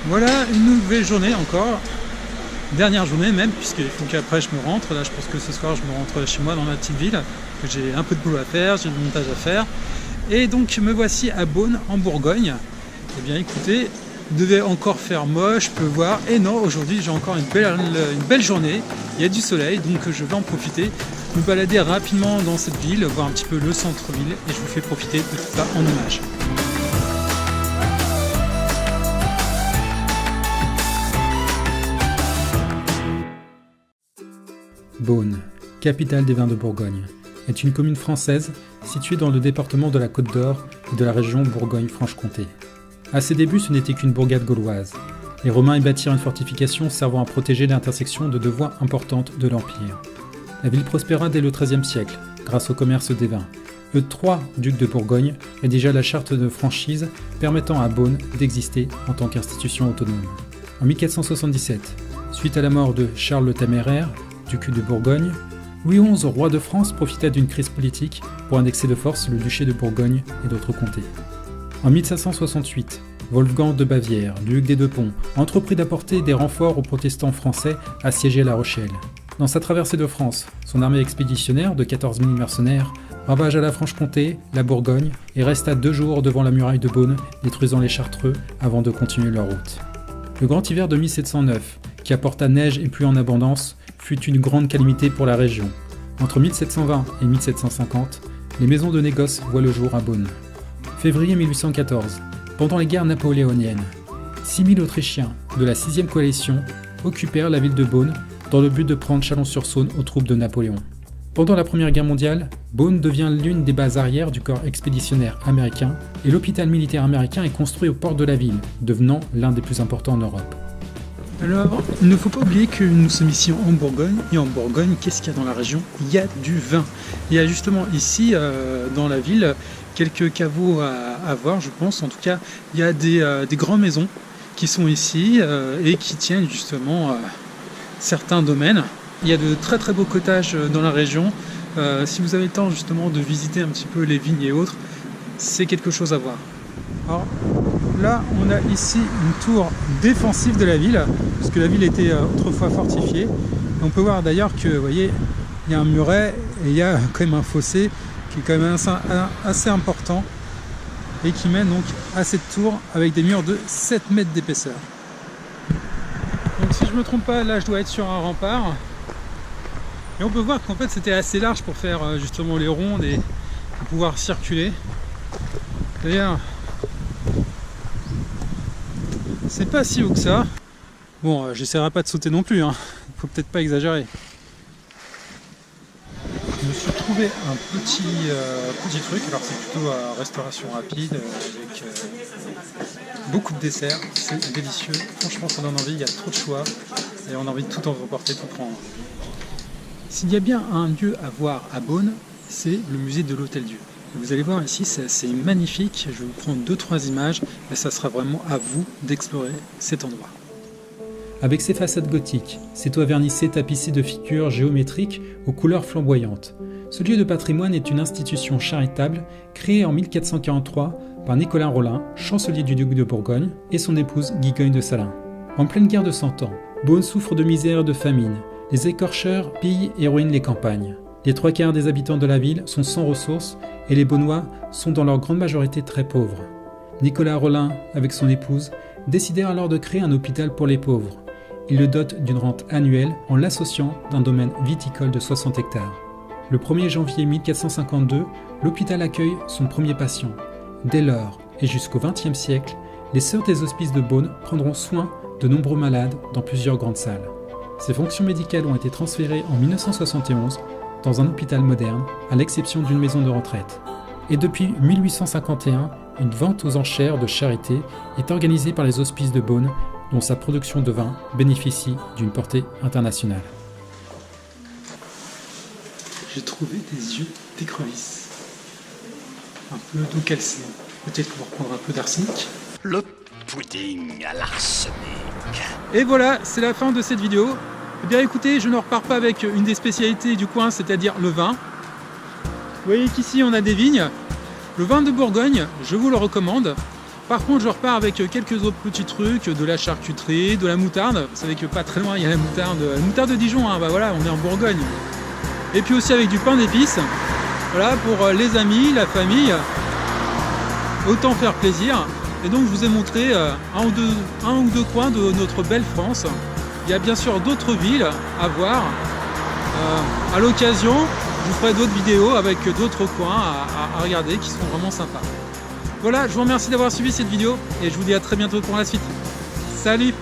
Voilà une nouvelle journée encore, dernière journée même, puisqu'il faut qu'après je me rentre. Là je pense que ce soir je me rentre chez moi dans ma petite ville, que j'ai un peu de boulot à faire, j'ai du montage à faire. Et donc me voici à Beaune en Bourgogne. Eh bien écoutez, il devait encore faire moche, pleuvoir, et non, aujourd'hui j'ai encore une belle journée, il y a du soleil, donc je vais en profiter, me balader rapidement dans cette ville, voir un petit peu le centre-ville, et je vous fais profiter de tout ça en image. Beaune, capitale des vins de Bourgogne, est une commune française située dans le département de la Côte d'Or et de la région Bourgogne-Franche-Comté. À ses débuts, ce n'était qu'une bourgade gauloise. Les Romains y bâtirent une fortification servant à protéger l'intersection de deux voies importantes de l'Empire. La ville prospéra dès le XIIIe siècle, grâce au commerce des vins. Eudes III, duc de Bourgogne, rédigea la charte de franchise permettant à Beaune d'exister en tant qu'institution autonome. En 1477, suite à la mort de Charles le Téméraire, duc de Bourgogne, Louis XI, roi de France, profita d'une crise politique pour annexer de force le duché de Bourgogne et d'autres comtés. En 1568, Wolfgang de Bavière, duc des Deux-Ponts, entreprit d'apporter des renforts aux protestants français assiégés à La Rochelle. Dans sa traversée de France, son armée expéditionnaire de 14 000 mercenaires ravagea la Franche-Comté, la Bourgogne et resta 2 jours devant la muraille de Beaune, détruisant les Chartreux avant de continuer leur route. Le grand hiver de 1709, qui apporta neige et pluie en abondance, fut une grande calamité pour la région. Entre 1720 et 1750, les maisons de négoce voient le jour à Beaune. Février 1814, pendant les guerres napoléoniennes, 6 000 Autrichiens de la 6e coalition occupèrent la ville de Beaune dans le but de prendre Chalon-sur-Saône aux troupes de Napoléon. Pendant la Première Guerre mondiale, Beaune devient l'une des bases arrières du corps expéditionnaire américain et l'hôpital militaire américain est construit aux portes de la ville, devenant l'un des plus importants en Europe. Alors, il ne faut pas oublier que nous sommes ici en Bourgogne, et en Bourgogne, qu'est-ce qu'il y a dans la région? Il y a du vin. Il y a justement ici, dans la ville, quelques caveaux à voir, je pense. En tout cas, il y a des grandes maisons qui sont ici et qui tiennent justement certains domaines. Il y a de très très beaux cottages dans la région. Si vous avez le temps justement de visiter un petit peu les vignes et autres, c'est quelque chose à voir. Alors, là, on a ici une tour défensive de la ville, parce que la ville était autrefois fortifiée. Et on peut voir d'ailleurs que, vous voyez, il y a un muret et il y a quand même un fossé qui est quand même assez important et qui mène donc à cette tour avec des murs de 7 mètres d'épaisseur. Donc si je ne me trompe pas, là je dois être sur un rempart. Et on peut voir qu'en fait c'était assez large pour faire justement les rondes et pour pouvoir circuler. D'ailleurs, c'est pas si haut que ça. Bon, j'essaierai pas de sauter non plus, hein. Faut peut-être pas exagérer. Je me suis trouvé un petit truc, alors c'est plutôt restauration rapide avec beaucoup de desserts, c'est délicieux. Franchement ça donne envie, il y a trop de choix et on a envie de tout emporter, tout prendre. S'il y a bien un lieu à voir à Beaune, c'est le musée de l'Hôtel-Dieu. Vous allez voir ici, c'est assez magnifique. Je vais vous prendre 2-3 images, mais ça sera vraiment à vous d'explorer cet endroit. Avec ses façades gothiques, ses toits vernissés tapissés de figures géométriques aux couleurs flamboyantes, ce lieu de patrimoine est une institution charitable créée en 1443 par Nicolas Rolin, chancelier du duc de Bourgogne, et son épouse Guigogne de Salins. En pleine guerre de 100 ans, Beaune souffre de misère et de famine. Les écorcheurs pillent et ruinent les campagnes. Les 3/4 des habitants de la ville sont sans ressources et les Beaunois sont dans leur grande majorité très pauvres. Nicolas Rolin, avec son épouse, décidèrent alors de créer un hôpital pour les pauvres. Ils le dotent d'une rente annuelle en l'associant d'un domaine viticole de 60 hectares. Le 1er janvier 1452, l'hôpital accueille son premier patient. Dès lors, et jusqu'au XXe siècle, les Sœurs des Hospices de Beaune prendront soin de nombreux malades dans plusieurs grandes salles. Ces fonctions médicales ont été transférées en 1971 dans un hôpital moderne, à l'exception d'une maison de retraite. Et depuis 1851, une vente aux enchères de charité est organisée par les Hospices de Beaune, dont sa production de vin bénéficie d'une portée internationale. J'ai trouvé des yeux d'écrevisse, un peu d'eau calcée, peut-être pour prendre un peu d'arsenic. Le pudding à l'arsenic. Et voilà, c'est la fin de cette vidéo. Eh bien écoutez, je ne repars pas avec une des spécialités du coin, c'est-à-dire le vin. Vous voyez qu'ici on a des vignes. Le vin de Bourgogne, je vous le recommande. Par contre, je repars avec quelques autres petits trucs, de la charcuterie, de la moutarde. Vous savez que pas très loin, il y a la moutarde de Dijon, hein. Bah voilà, on est en Bourgogne. Et puis aussi avec du pain d'épices. Voilà, pour les amis, la famille, autant faire plaisir. Et donc je vous ai montré un ou deux coins de notre belle France. Il y a bien sûr d'autres villes à voir. À l'occasion, je vous ferai d'autres vidéos avec d'autres coins à regarder qui sont vraiment sympas. Voilà, je vous remercie d'avoir suivi cette vidéo et je vous dis à très bientôt pour la suite. Salut!